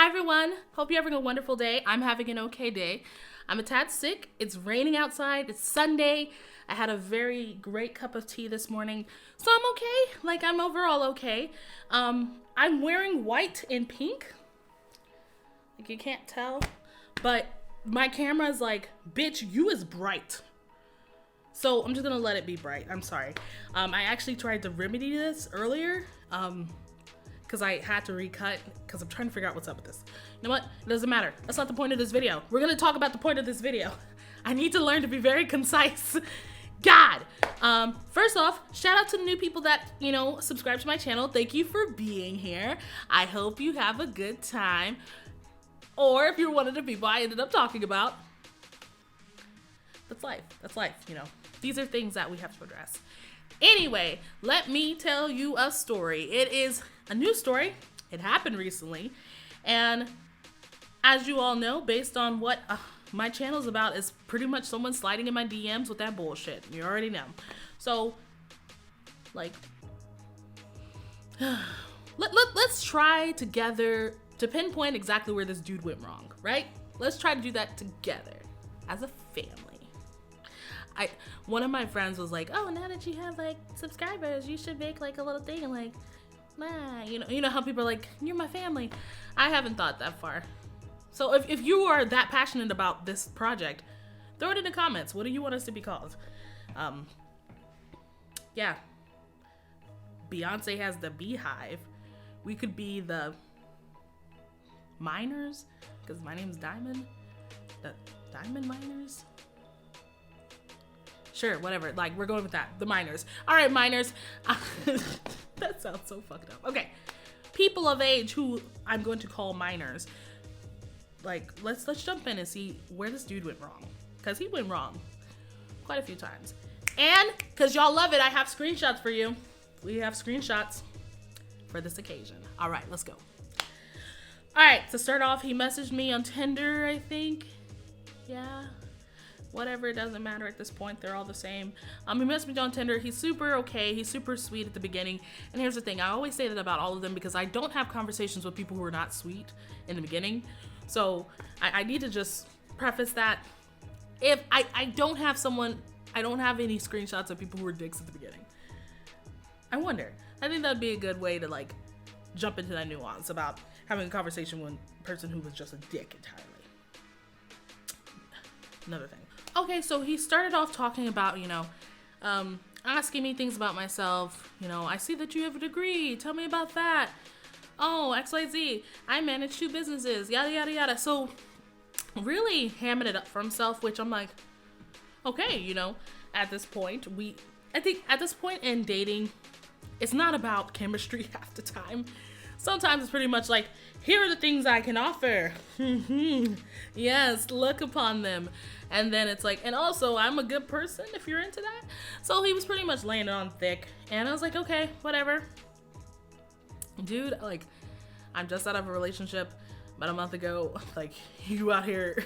Hi everyone, hope you're having a wonderful day. I'm having an okay day. I'm a tad sick. It's raining outside. It's Sunday. I had a very great cup of tea this morning. So I'm okay. I'm overall okay. I'm wearing white and pink. You can't tell. But my camera is like, bitch, you is bright. So I'm just gonna let it be bright. I'm sorry. I actually tried to remedy this earlier. Because I had to recut because I'm trying to figure out what's up with this. You know what? It doesn't matter. That's not the point of this video. We're gonna talk about the point of this video. I need to learn to be very concise. God. First off, shout out to the new people that, subscribe to my channel. Thank you for being here. I hope you have a good time. Or if you're one of the people I ended up talking about, that's life. That's life, These are things that we have to address. Anyway, let me tell you a story. It is a new story. It happened recently. And as you all know, based on what my channel is about, is pretty much someone sliding in my DMs with that bullshit. You already know. So, let's try together to pinpoint exactly where this dude went wrong, right? Let's try to do that together as a family. One of my friends was like, oh, now that you have subscribers, you should make a little thing you know how people are like, you're my family. I haven't thought that far. So if you are that passionate about this project, throw it in the comments. What do you want us to be called? Yeah. Beyonce has the beehive. We could be the miners, because my name's Diamond. The Diamond Miners? Sure, whatever. We're going with that. The miners. All right, miners. That sounds so fucked up. Okay. People of age who I'm going to call miners. Let's jump in and see where this dude went wrong. Because he went wrong quite a few times. And because y'all love it, I have screenshots for you. We have screenshots for this occasion. All right, let's go. All right, to start off, he messaged me on Tinder, I think. Yeah. Whatever, it doesn't matter at this point. They're all the same. He messaged me on Tinder. He's super okay. He's super sweet at the beginning. And here's the thing. I always say that about all of them because I don't have conversations with people who are not sweet in the beginning. So I need to just preface that. If I don't have any screenshots of people who are dicks at the beginning. I wonder. I think that'd be a good way to jump into that nuance about having a conversation with a person who was just a dick entirely. Another thing. Okay, so he started off talking about, asking me things about myself. I see that you have a degree. Tell me about that. Oh, XYZ. I manage 2 businesses. Yada, yada, yada. So really hamming it up for himself, which I'm like, okay, at this point, I think at this point in dating, it's not about chemistry half the time. Sometimes it's pretty much here are the things I can offer. Yes, look upon them. And then it's and also I'm a good person if you're into that. So he was pretty much laying it on thick. And I was like, okay, whatever. Dude, I'm just out of a relationship about a month ago. You out here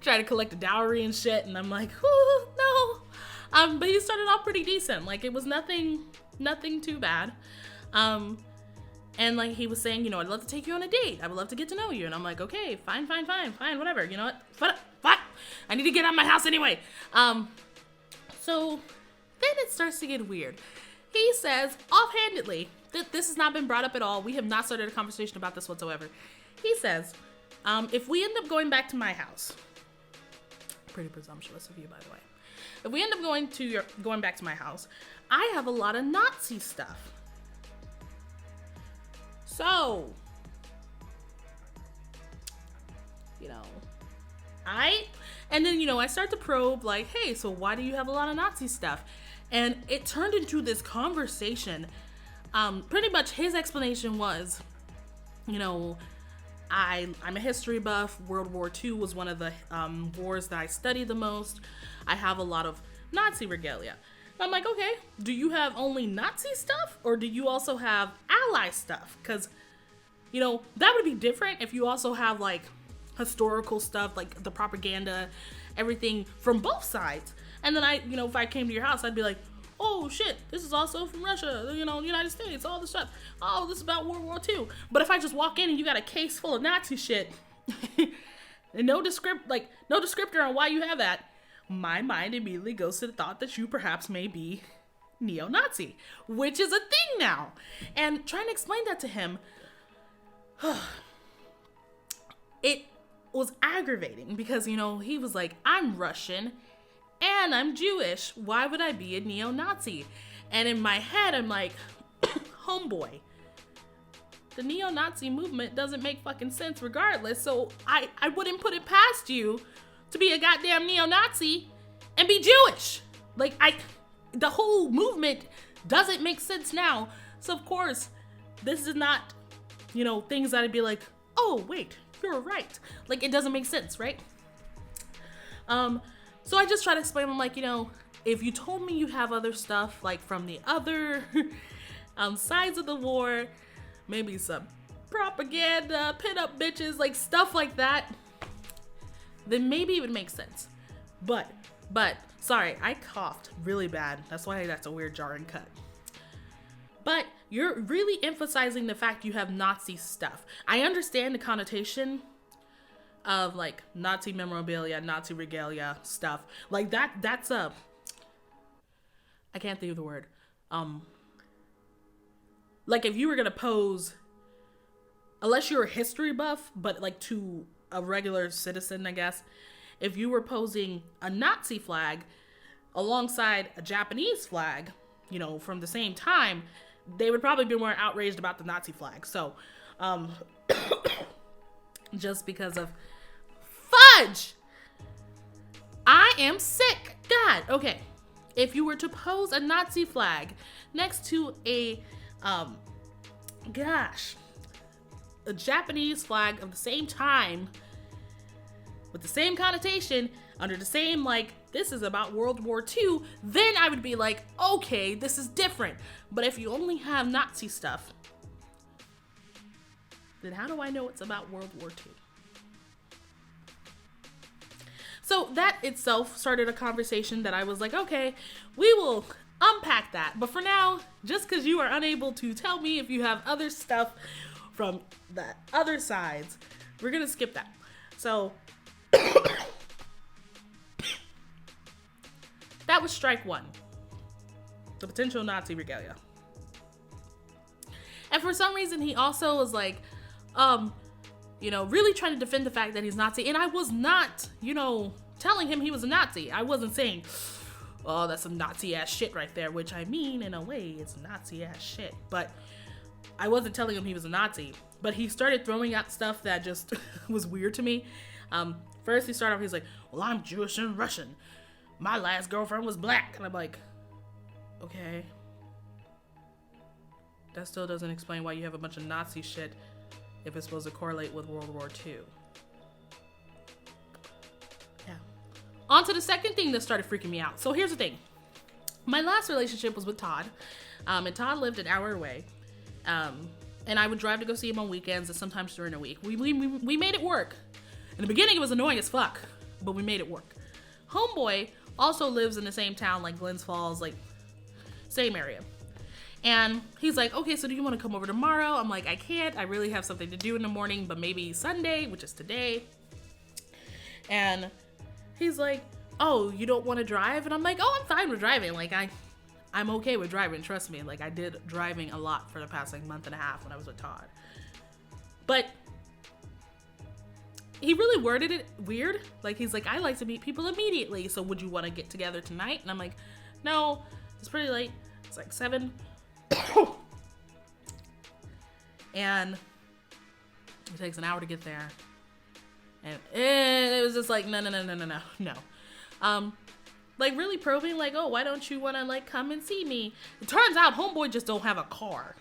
trying to collect a dowry and shit. And I'm like, ooh, no. But he started off pretty decent. It was nothing too bad. And he was saying, I'd love to take you on a date. I would love to get to know you. And I'm like, okay, fine, whatever. You know what? What? I need to get out of my house anyway. So then it starts to get weird. He says, offhandedly, this has not been brought up at all. We have not started a conversation about this whatsoever. He says, if we end up going back to my house, pretty presumptuous of you, by the way. If we end up going back to my house, I have a lot of Nazi stuff. So, and then, I start to probe, hey, so why do you have a lot of Nazi stuff? And it turned into this conversation. Pretty much his explanation was, I'm a history buff. World War II was one of the wars that I studied the most. I have a lot of Nazi regalia. I'm like, okay, do you have only Nazi stuff or do you also have ally stuff? Because, that would be different if you also have historical stuff, the propaganda, everything from both sides. And then if I came to your house, I'd be like, oh shit, this is also from Russia, the United States, all this stuff. Oh, this is about World War II. But if I just walk in and you got a case full of Nazi shit, and no descriptor on why you have that, my mind immediately goes to the thought that you perhaps may be neo-Nazi, which is a thing now. And trying to explain that to him, it was aggravating because, he was like, I'm Russian and I'm Jewish. Why would I be a neo-Nazi? And in my head, I'm like, homeboy, the neo-Nazi movement doesn't make fucking sense regardless. So I wouldn't put it past you to be a goddamn neo-Nazi and be Jewish. Like, the whole movement doesn't make sense now. So of course, this is not, things that I'd be like, oh wait, you're right. Like, it doesn't make sense, right? So I just try to explain, I'm like, if you told me you have other stuff, like from the other sides of the war, maybe some propaganda, pin up bitches, like stuff like that, then maybe it would make sense. But, sorry, I coughed really bad. That's why that's a weird jarring cut. But you're really emphasizing the fact you have Nazi stuff. I understand the connotation of like Nazi memorabilia, Nazi regalia stuff. Like that's I can't think of the word. Like if you were gonna pose, unless you're a history buff, but like to a regular citizen, I guess, if you were posing a Nazi flag alongside a Japanese flag, from the same time, they would probably be more outraged about the Nazi flag. So, just because of fudge, I am sick. God, okay. If you were to pose a Nazi flag next to a Japanese flag of the same time, with the same connotation, under the same, like, this is about World War II, then I would be like, okay, this is different. But if you only have Nazi stuff, then how do I know it's about World War II? So that itself started a conversation that I was like, okay, we will unpack that. But for now, just because you are unable to tell me if you have other stuff from the other sides, we're going to skip that. So that was strike one, the potential Nazi regalia. And for some reason, he also was like, really trying to defend the fact that he's Nazi. And I was not, telling him he was a Nazi. I wasn't saying, oh, that's some Nazi ass shit right there, which I mean, in a way, it's Nazi ass shit. But I wasn't telling him he was a Nazi. But he started throwing out stuff that just was weird to me. First, he started off, he's like, well, I'm Jewish and Russian. My last girlfriend was black. And I'm like, okay. That still doesn't explain why you have a bunch of Nazi shit if it's supposed to correlate with World War II. Yeah. On to the second thing that started freaking me out. So here's the thing. My last relationship was with Todd. And Todd lived an hour away. And I would drive to go see him on weekends and sometimes during the week. We made it work. In the beginning, it was annoying as fuck, but we made it work. Homeboy also lives in the same town, like Glens Falls, like same area. And he's like, okay, so do you want to come over tomorrow? I'm like, I can't. I really have something to do in the morning, but maybe Sunday, which is today. And he's like, oh, you don't want to drive? And I'm like, oh, I'm fine with driving. Like, I'm okay with driving. Trust me. Like, I did driving a lot for the past, like, month and a half when I was with Todd. But he really worded it weird. Like, he's like, I like to meet people immediately. So would you want to get together tonight? And I'm like, no, it's pretty late. It's like 7. And it takes an hour to get there. And it was just like, no. Like really probing, like, oh, why don't you want to like come and see me? It turns out homeboy just don't have a car.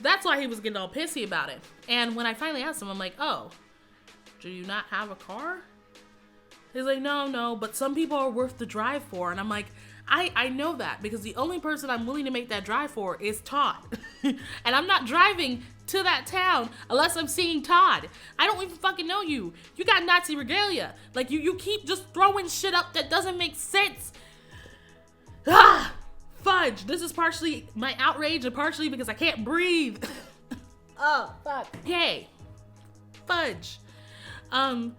That's why he was getting all pissy about it. And when I finally asked him, I'm like, oh, do you not have a car? He's like, no, but some people are worth the drive for. And I'm like, I know that because the only person I'm willing to make that drive for is Todd. And I'm not driving to that town unless I'm seeing Todd. I don't even fucking know you. You got Nazi regalia. Like, you keep just throwing shit up that doesn't make sense. Ah! Fudge! This is partially my outrage and partially because I can't breathe. Oh, fuck. Okay. Fudge. And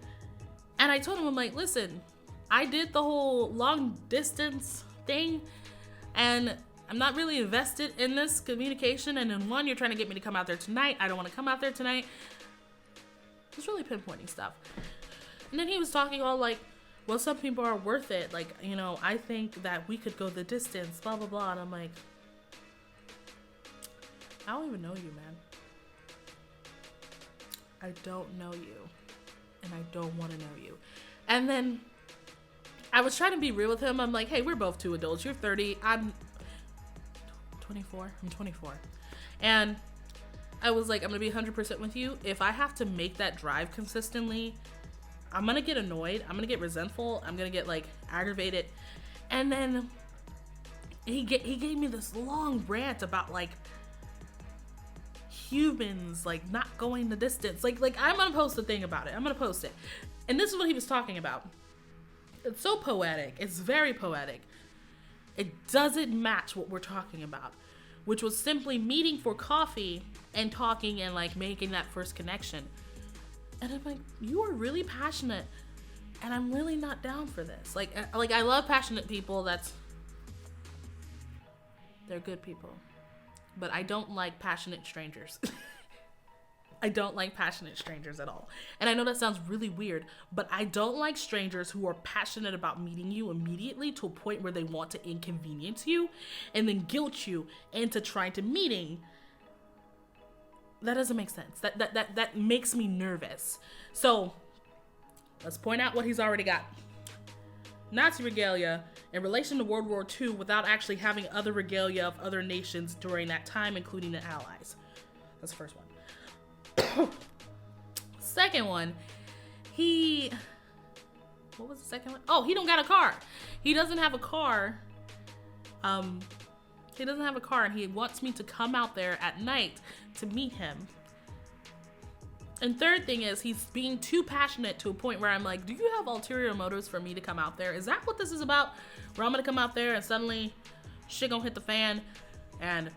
I told him, I'm like, listen, I did the whole long distance thing and I'm not really invested in this communication. And in one, you're trying to get me to come out there tonight. I don't want to come out there tonight. Just really pinpointing stuff. And then he was talking all like, well, some people are worth it. Like, you know, I think that we could go the distance, blah, blah, blah. And I'm like, I don't even know you, man. I don't know you. And I don't want to know you. And then I was trying to be real with him. I'm like, hey, we're both two adults. You're 30. I'm 24. I'm 24. And I was like, I'm going to be 100% with you. If I have to make that drive consistently, I'm going to get annoyed. I'm going to get resentful. I'm going to get like aggravated. And then he gave me this long rant about like humans like not going the distance. Like I'm going to post a thing about it. I'm going to post it. And this is what he was talking about. It's so poetic. It's very poetic. It doesn't match what we're talking about, which was simply meeting for coffee and talking and like making that first connection. And I'm like, you are really passionate and I'm really not down for this. Like I love passionate people. They're good people, but I don't like passionate strangers. I don't like passionate strangers at all. And I know that sounds really weird, but I don't like strangers who are passionate about meeting you immediately to a point where they want to inconvenience you and then guilt you into trying to meeting. That doesn't make sense. That makes me nervous. So let's point out what he's already got. Nazi regalia in relation to World War II without actually having other regalia of other nations during that time, including the Allies. That's the first one. Second one, what was the second one? Oh, he don't got a car. He doesn't have a car. He doesn't have a car and he wants me to come out there at night to meet him. And third thing is he's being too passionate to a point where I'm like, do you have ulterior motives for me to come out there? Is that what this is about? Where I'm gonna come out there and suddenly shit gonna hit the fan and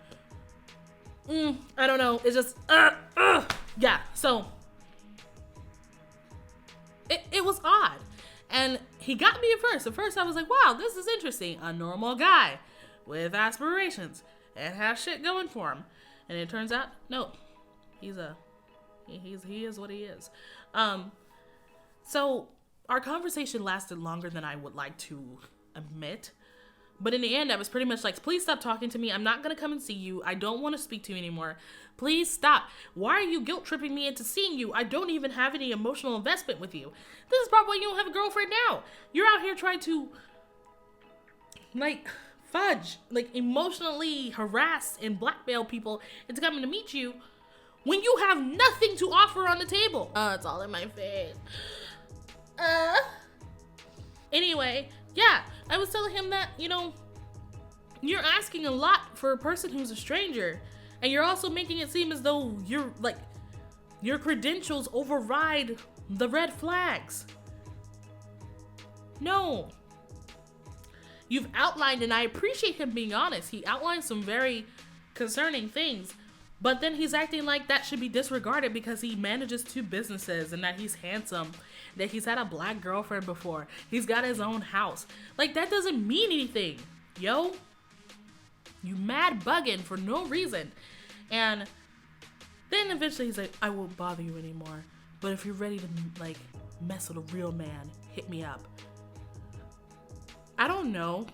I don't know. It's just yeah. So it was odd. And he got me at first. At first I was like, wow, this is interesting. A normal guy with aspirations and has shit going for him. And it turns out, no, he is what he is. So our conversation lasted longer than I would like to admit. But in the end, I was pretty much like, please stop talking to me. I'm not going to come and see you. I don't want to speak to you anymore. Please stop. Why are you guilt tripping me into seeing you? I don't even have any emotional investment with you. This is probably why you don't have a girlfriend now. You're out here trying to, like, fudge, like, emotionally harass and blackmail people into coming to meet you when you have nothing to offer on the table. It's all in my face. Anyway, yeah, I was telling him that, you know, you're asking a lot for a person who's a stranger. And you're also making it seem as though you're, like, your credentials override the red flags. No. You've outlined, and I appreciate him being honest. He outlined some very concerning things. But then he's acting like that should be disregarded because he manages 2 businesses and that he's handsome, that he's had a black girlfriend before. He's got his own house. Like, that doesn't mean anything, yo. You mad bugging for no reason. And then eventually he's like, I won't bother you anymore. But if you're ready to, like, mess with a real man, hit me up. I don't know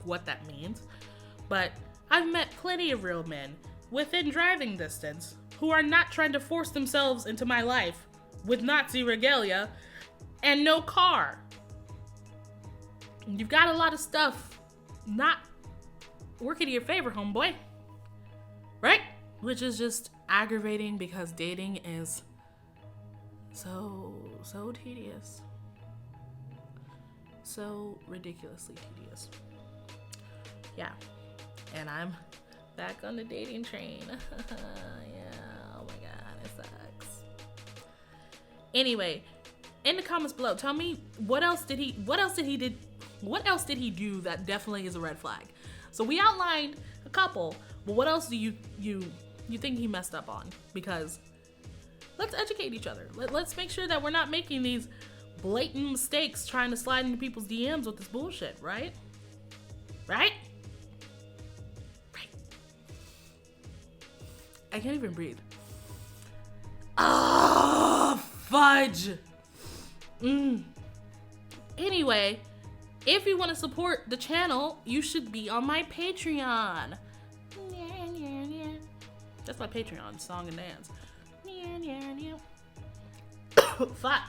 what that means, but I've met plenty of real men within driving distance who are not trying to force themselves into my life with Nazi regalia and no car. You've got a lot of stuff not working in your favor, homeboy. Right? Which is just aggravating because dating is so tedious. So ridiculously tedious. Yeah. And I'm back on the dating train. Yeah, oh my god, it sucks. Anyway, in the comments below, tell me what else did he what else did he do that definitely is a red flag? So we outlined a couple, but what else do you think he messed up on? Because let's educate each other. Let's make sure that we're not making these blatant mistakes trying to slide into people's DMs with this bullshit, right? Right? Right. I can't even breathe. Oh, fudge. Anyway, if you want to support the channel, you should be on my Patreon. That's my Patreon, song and dance. Fuck.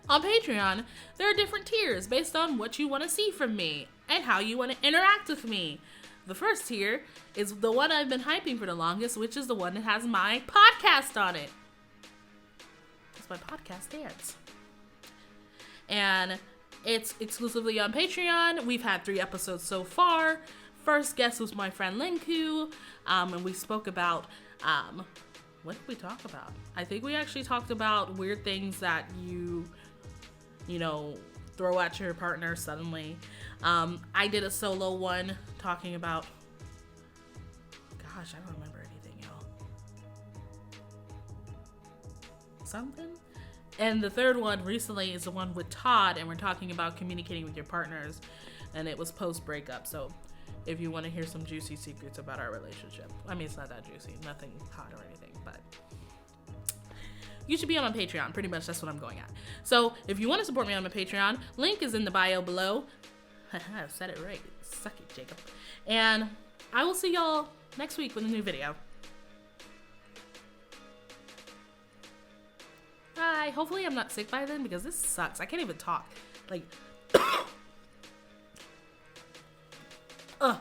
On Patreon, there are different tiers based on what you want to see from me and how you want to interact with me. The first tier is the one I've been hyping for the longest, which is the one that has my podcast on it. It's my podcast dance. And it's exclusively on Patreon. We've had 3 episodes so far. First guest was my friend Linku, and we spoke about, what did we talk about? I think we actually talked about weird things that you know, throw at your partner suddenly. I did a solo one talking about, gosh, I don't remember anything, y'all. Something? And the third one recently is the one with Todd, and we're talking about communicating with your partners, and it was post-breakup. So if you want to hear some juicy secrets about our relationship, I mean, it's not that juicy, nothing hot or anything, but you should be on my Patreon. Pretty much that's what I'm going at. So if you want to support me on my Patreon, link is in the bio below. I said it right. Suck it, Jacob. And I will see y'all next week with a new video. Bye. Hopefully I'm not sick by then, because this sucks. I can't even talk. Like, ugh.